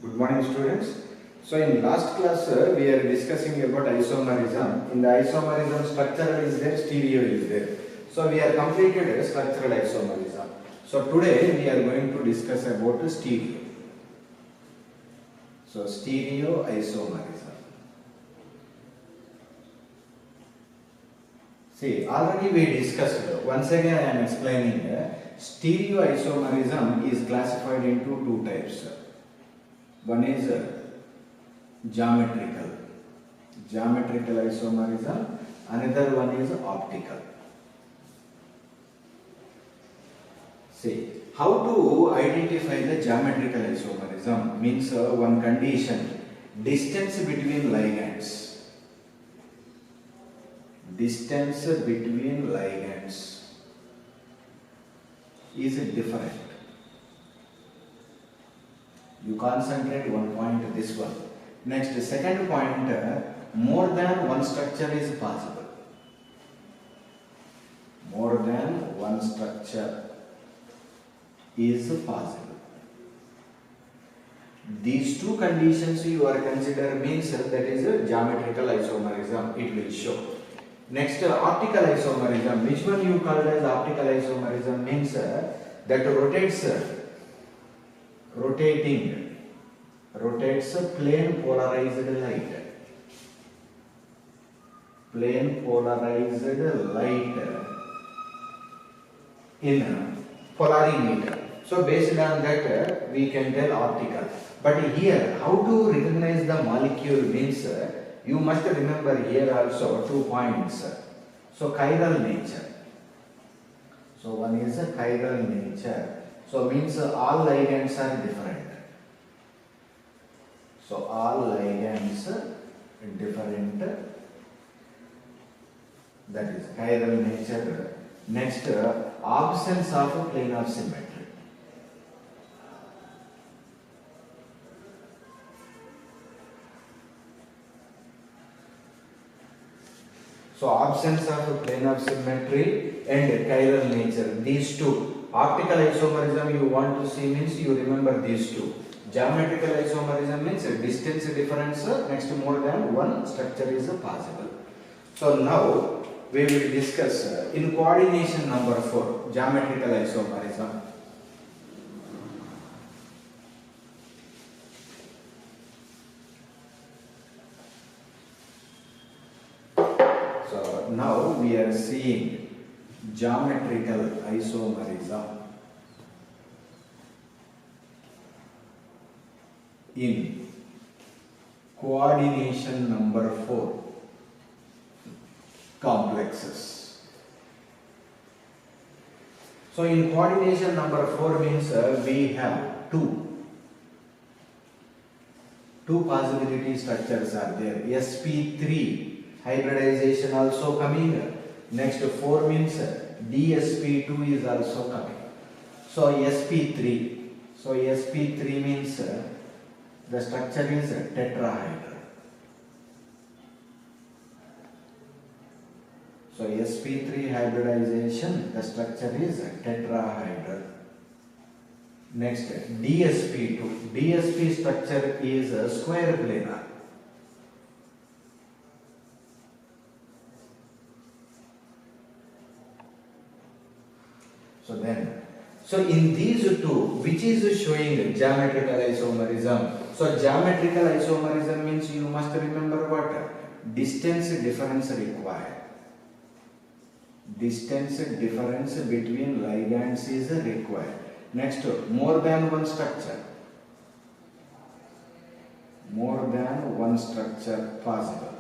Good morning, students. So in last class we are discussing about isomerism. In the isomerism, structural is there, stereo is there. So we are completed structural isomerism. So today we are going to discuss about stereo. So stereo isomerism. See, already we discussed. Once again I am explaining. Stereo isomerism is classified into two types. One is geometrical isomerism, another one is optical. See, how to identify the geometrical isomerism means one condition, distance between ligands. Distance between ligands is different. You concentrate one point, this one. Next, second point, more than one structure is possible. More than one structure is possible. These two conditions you are consider means that is a geometrical isomerism, it will show. Next, optical isomerism. Which one you call as optical isomerism means that rotates plane polarized light. Plane polarized light in polarimeter. So based on that we can tell optical. But here how to recognize the molecule means you must remember here also 2 points. So chiral nature. So one is a chiral nature. So means all ligands are different. So all ligands different. That is chiral nature. Next, absence of a plane of symmetry. So absence of a plane of symmetry and chiral nature. These two. Optical isomerism you want to see means you remember these two. Geometrical isomerism means distance difference. Next, more than one structure is possible. So now we will discuss in coordination number 4, geometrical isomerism. So now we are seeing geometrical isomerism in coordination number 4, complexes. So in coordination number 4 means we have two possibility structures are there. sp3 hybridization also coming. Next 4 means dsp2 is also coming. So sp3. So sp3 means the structure is tetrahedral. So sp3 hybridization, the structure is tetrahedral. Next, dsp2. dsp structure is square planar. So in these two, which is showing geometrical isomerism? So geometrical isomerism means you must remember what? Distance difference required. Distance difference between ligands is required. Next, more than one structure. More than one structure possible.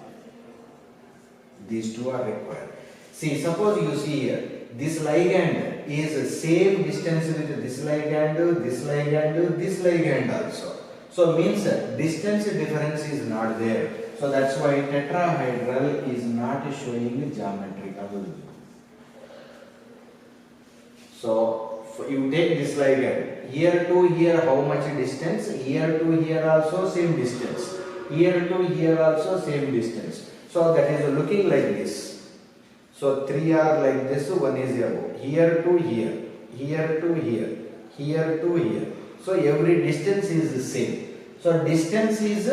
These two are required. See, suppose you see here, this ligand is same distance with this ligand, this ligand, this ligand also. So means distance difference is not there. So that's why tetrahedral is not showing geometrical. So you take this ligand, here to here how much distance, here to here also same distance, here to here also same distance. So that is looking like this. So 3 are like this, 1 is above, here to here, here to here, here to here. So every distance is the same. So distance is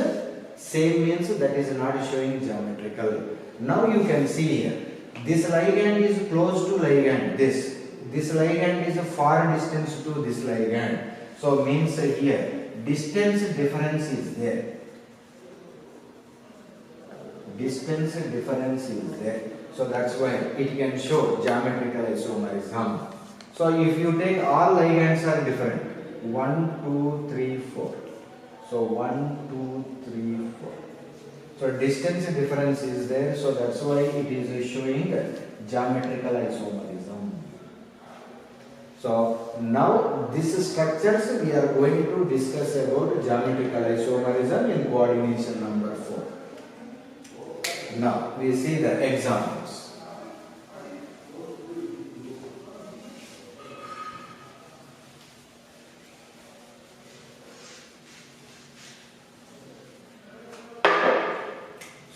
same means that is not showing geometrical. Now you can see here, this ligand is close to ligand, this ligand is a far distance to this ligand. So means here, distance difference is there. Distance difference is there. So that's why it can show geometrical isomerism. So if you take all ligands are different. 1, 2, 3, 4. So 1, 2, 3, 4. So distance difference is there. So that's why it is showing geometrical isomerism. So now these structures we are going to discuss about geometrical isomerism in coordination number 4. Now we see the examples.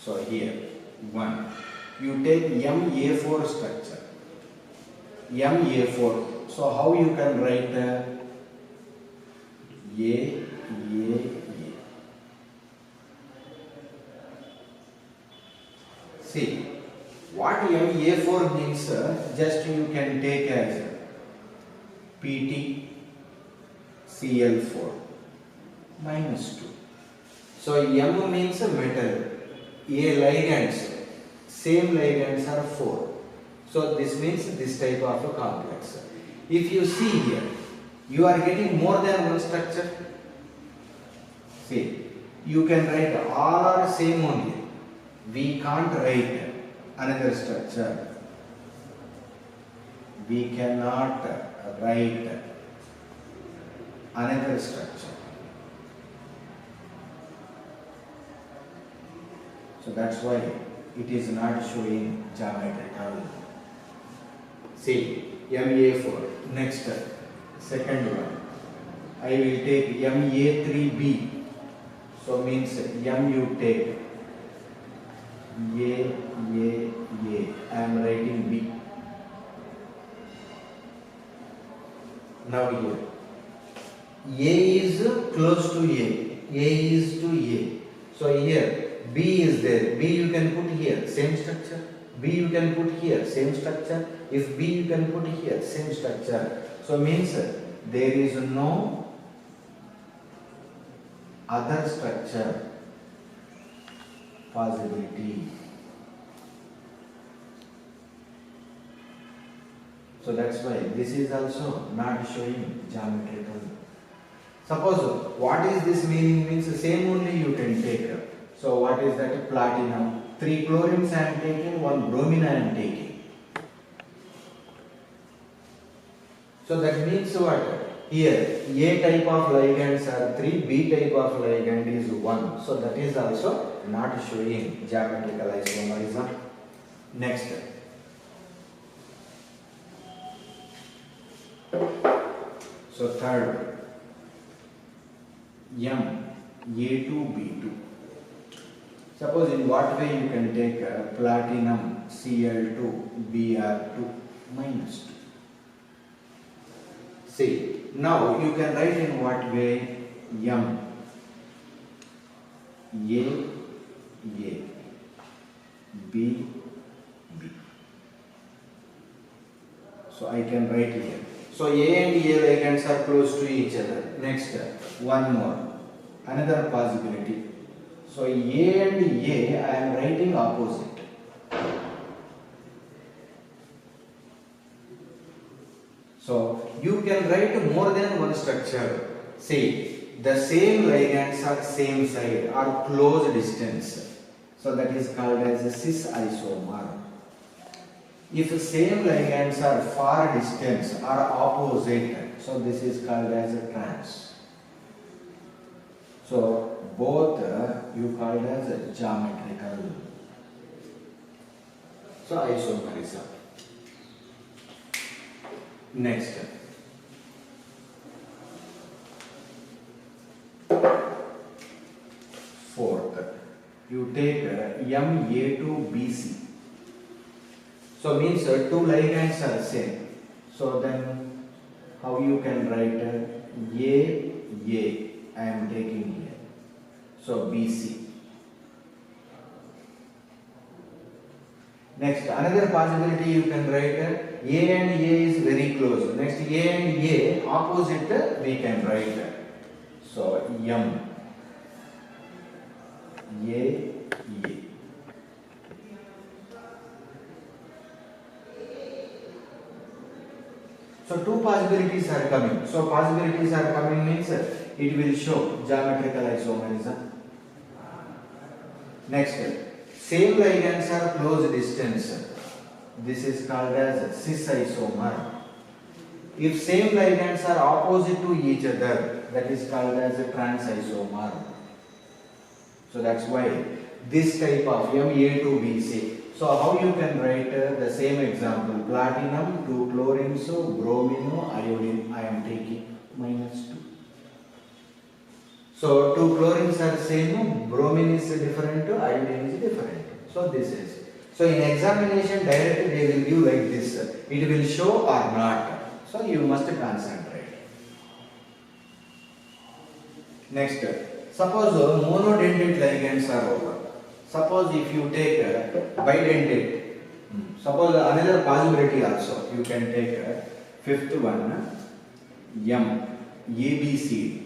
So here, 1. You take MA4 structure. MA4. So how you can write A. See, what MA4 means, just you can take as PT Cl4 minus 2. So M means metal, A ligands, same ligands are 4. So this means this type of a complex. If you see here, you are getting more than one structure. See, you can write all are same only. We can't write another structure. We cannot write another structure. So that's why it is not showing geometrical. See, MA4. Next, second one. I will take MA3B. So means M you take A. I am writing B. Now here, A is close to A is to A. So here, B is there. B you can put here, same structure. B you can put here, same structure. If B you can put here, same structure. So means there is no other structure possibility. So that's why this is also not showing geometrical. Suppose what is this meaning means the same only you can take. So what is that? Platinum. 3 chlorines I am taking, 1 bromine I am taking. So that means what? Here A type of ligands are 3, B type of ligand is 1. So that is also not showing geometrical isomerism. Next. So third, A2B2. Suppose in what way you can take platinum Cl2 Br2 minus 2. See, now you can write in what way? M A B B. So I can write here. So A and A ligands are close to each other. Next, one more. Another possibility. So A and A I am writing opposite. So you can write more than one structure. See, the same ligands are same side or close distance. So that is called as a cis isomer. If same ligands are far distance or opposite, so this is called as a trans. So both you called as a geometrical. So isomerism. Next. Fourth, you take Ma2BC. So means two ligands are same. So then how you can write A I am taking here. So BC. Next, another possibility you can write A and A is very close. Next, A and A opposite we can write. So M. A. So two possibilities are coming. So possibilities are coming means it will show geometrical isomerism. Next, same ligands are close distance. This is called as cis isomer. If same ligands are opposite to each other, that is called as a trans isomer. So that's why this type of Ma2Bc. So how you can write the same example, platinum, 2 chlorine, so bromine, iodine, I am taking -2. So 2 chlorines are same, bromine is different, iodine is different. So this is. So in examination directly they will give like this. It will show or not. So you must concentrate. Next, suppose monodentate ligands are over. Suppose if you take bidentate, suppose another possibility also, you can take fifth one, M, ABC.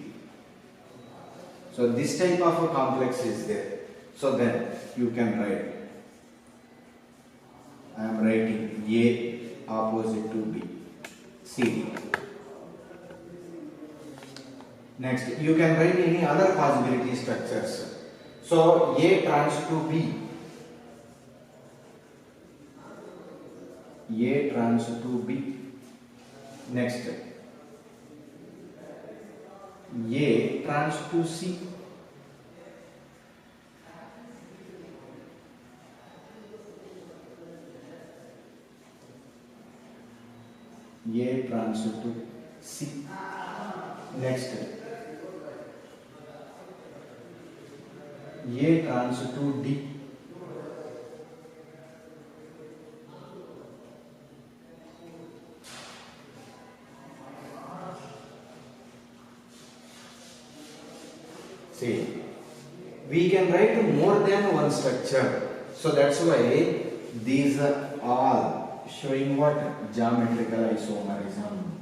So this type of a complex is there. So then you can write, I am writing A opposite to B, C. Next, you can write any other possibility structures. So A trans to B, A trans to B. Next, A trans to C. A trans to C. Next, A trans to D. See, we can write more than one structure. So that's why these are all showing what? Geometrical isomerism.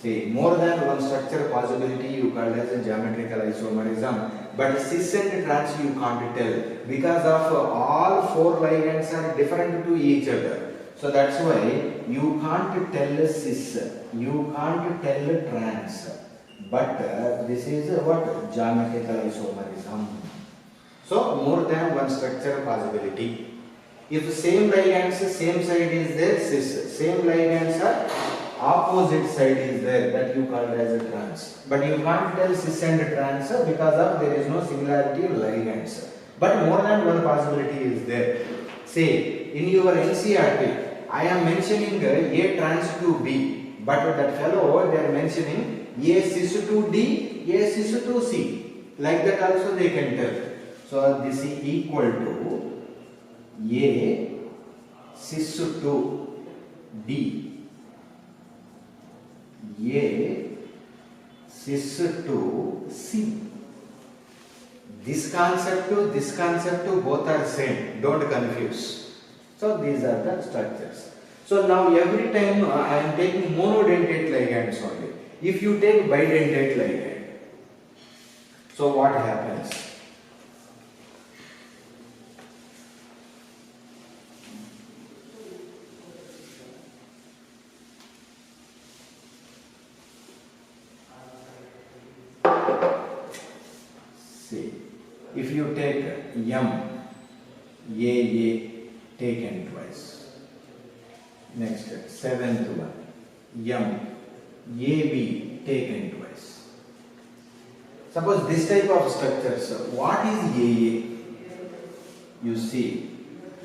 See, more than one structure possibility you call as a geometrical isomerism, but cis and trans you can't tell because of all four ligands are different to each other. So that's why you can't tell cis, you can't tell trans, but this is what? Geometrical isomerism. So more than one structure possibility. If same ligands, same side is there, cis, same ligands are opposite side is there, that you call as a trans. But you can't tell cis and trans because of there is no similarity of ligands. But more than one possibility is there. Say, in your NCERT, I am mentioning A trans to B, but that fellow they are mentioning A cis to D, A cis to C. Like that also they can tell. So this is equal to A cis to D, A cis to C. This concept both are same. Don't confuse. So these are the structures. So now every time I am taking monodentate ligands only. If you take bidentate ligand, so what happens? See, if you take M, A taken twice. Next, seventh one, M, AB taken twice. Suppose this type of structures, what is AA? You see,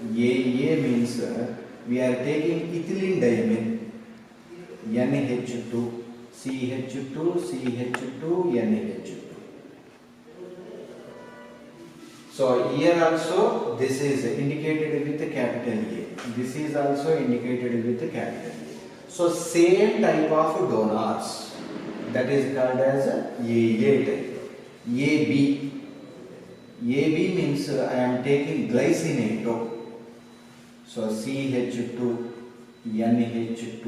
AA means we are taking ethylene diamine, NH2, CH2, CH2, NH2. So here also this is indicated with a capital A. This is also indicated with a capital A. So same type of donors. that is called as AA type. AB. AB means I am taking glycinate. So CH2, NH2,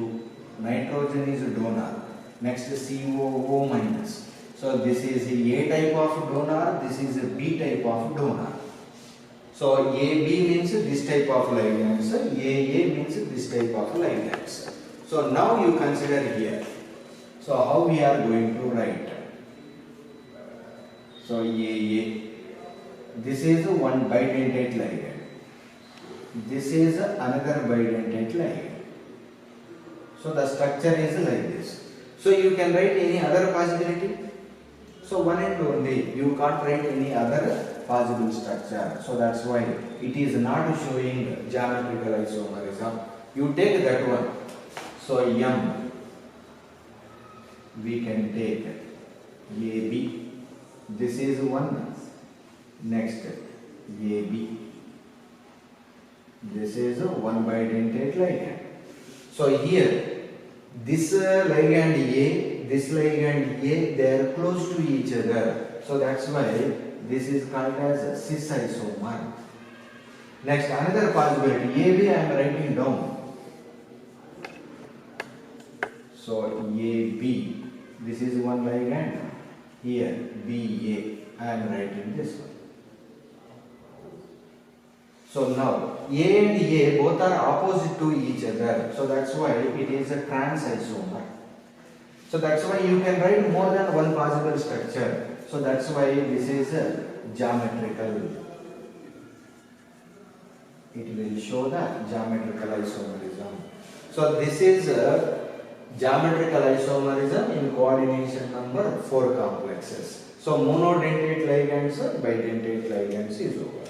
nitrogen is donor. Next COO minus. So this is A type of donor, this is a B type of donor. So AB means this type of ligands, AA means this type of ligands. So now you consider here. So how we are going to write? So AA. This is one bidentate ligand. This is another bidentate ligand. So the structure is like this. So you can write any other possibility. So one and only. You can't write any other possible structure. So that's why it is not showing geometrical isomerism. You take that one. So M. We can take AB. This is one. Next, AB. This is one bidentate ligand. So here, this ligand A, this ligand A, they are close to each other. So that's why this is called as cis isomer. Next, another possibility, AB I am writing down. So AB, this is one ligand. Here, BA, I am writing this one. So now A and A both are opposite to each other. So that's why it is a trans isomer. So that's why you can write more than one possible structure. So that's why this is a geometrical. It will show the geometrical isomerism. So this is a geometrical isomerism in coordination number 4 complexes. So monodentate ligands or bidentate ligands is over.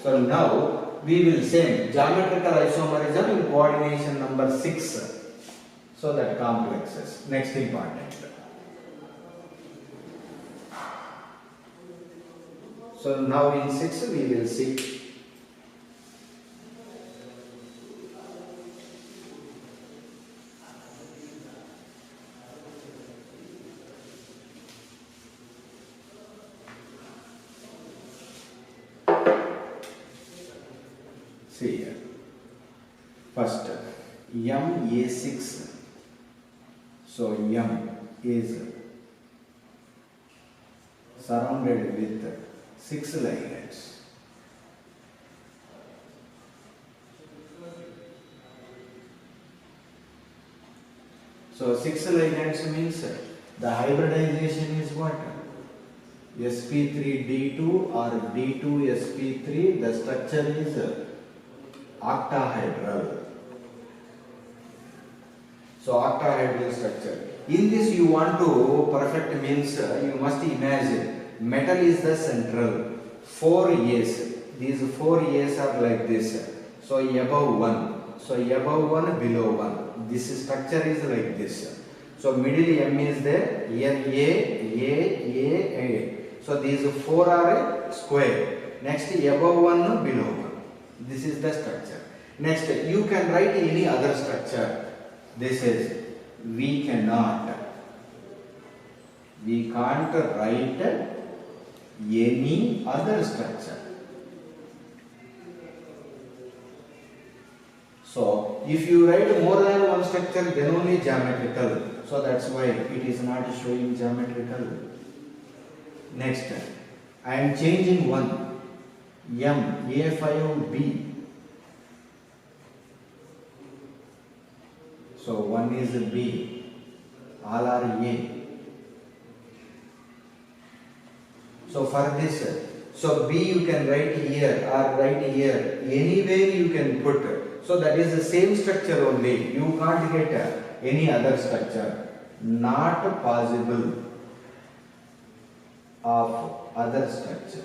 So now we will say geometrical isomerism in coordination number 6. So that complexes. Next important. So now in 6 we will see. See here. First, MA6. So M is surrounded with 6 ligands. So 6 ligands means the hybridization is what? sp3d2 or d2sp3, the structure is octahedral. So octahedral structure. In this you want to perfect means you must imagine metal is the central. 4 A's. These 4 A's are like this. So above 1. So above 1, below 1. This structure is like this. So middle M is there. Here A. So these 4 are a square. Next above 1, below 1. This is the structure. Next you can write any other structure. This is we can't write any other structure. So if you write more than one structure, then only geometrical. So that's why it is not showing geometrical. Next, I am changing one. M A5B. So one is B, all are A. So for this, so B you can write here or write here, anywhere you can put. So that is the same structure only. You can't get any other structure. Not possible of other structure.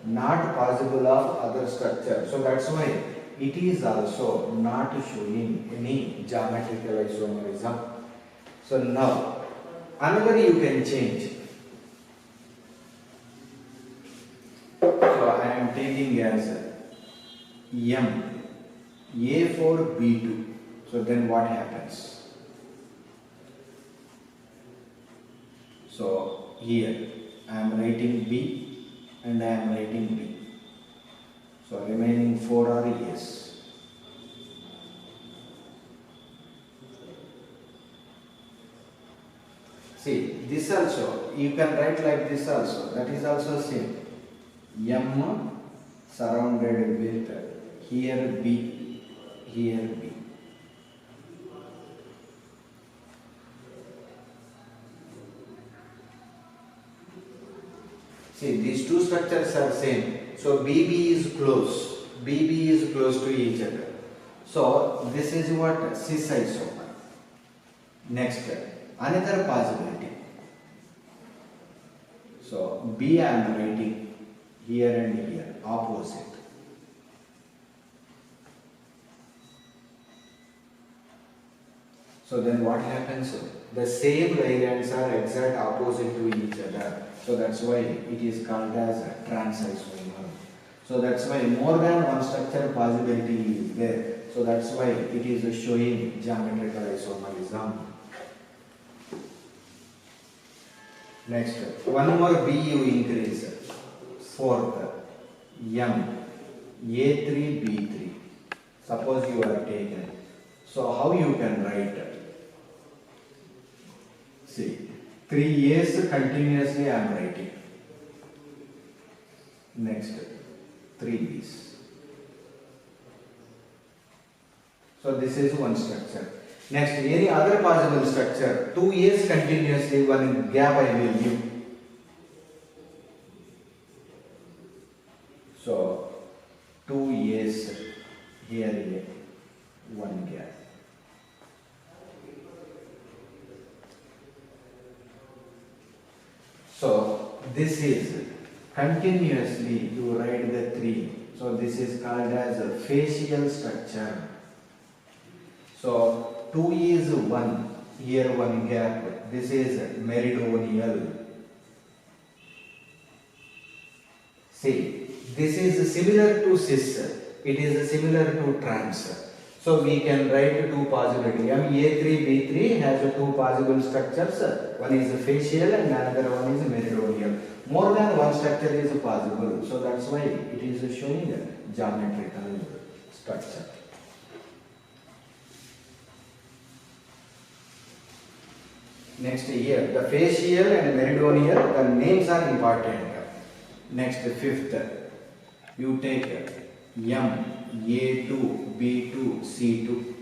Not possible of other structure. So that's why it is also not showing any geometrical isomerism. So now another you can change. So I am taking as M A4B2. So then what happens? So here I am writing B and I am writing B. So remaining 4 are yes. See, this also, you can write like this also, that is also same. M surrounded with here B, here B. See, these two structures are same. So BB is close. BB is close to each other. So this is what? Cis isomer. Next, another possibility. So B I am writing here and here, opposite. So then what happens? The same ligands are exact opposite to each other. So that's why it is called as a trans isomer. So that's why more than one structure possibility is there. So that's why it is showing geometrical isomerism. Next, one more B you increase. Fourth, M, A3, B3. Suppose you are taken. So how you can write? See, 3 A's continuously I am writing. Next, 3 B's. So this is one structure. Next, any other possible structure, 2 A's continuously, one gap I will give. So 2 A's here, one gap. So this is continuously you write the 3. So this is called as a facial structure. So 2 is 1, here one gap, this is meridional. See, this is similar to cis, it is similar to trans. So we can write two possibilities. A3, B3 has two possible structures. One is facial and another one is meridional. More than one structure is possible. So that's why it is showing a geometrical structure. Next here, the facial and meridional, the names are important. Next, fifth, you take M, A2, B2, C2.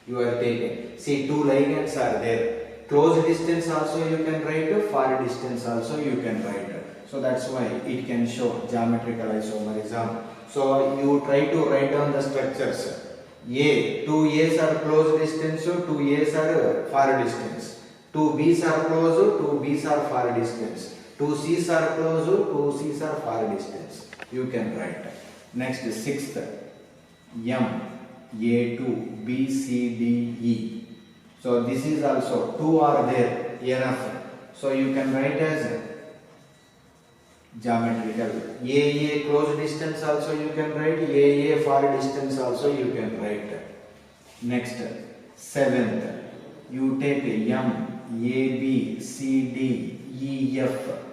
You are taking. See, two ligands are there. Close distance also you can write, far distance also you can write. So that's why it can show geometrical isomerism. So you try to write down the structures. A, 2 A's are close distance, 2 A's are far distance. 2 B's are close, 2 B's are far distance. 2 C's are close, 2 C's are far distance. You can write. Next, sixth, M, A2, B, C, D, E. So this is also 2 are there, enough. So you can write as geometrical. A close distance also you can write, A far distance also you can write. Next, seventh, you take M, A, B, C, D, E, F.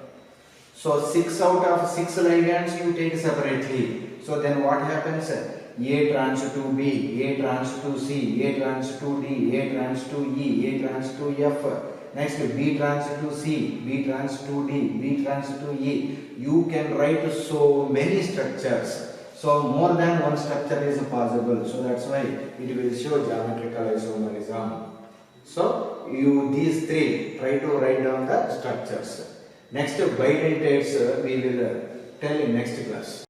So 6 out of 6 ligands you take separately. So then what happens? A trans to B, A trans to C, A trans to D, A trans to E, A trans to F. Next, B trans to C, B trans to D, B trans to E. You can write so many structures. So more than one structure is possible. So that's why it will show geometrical isomerism. So you these three try to write down the structures. Next, bidentates we will tell in next class.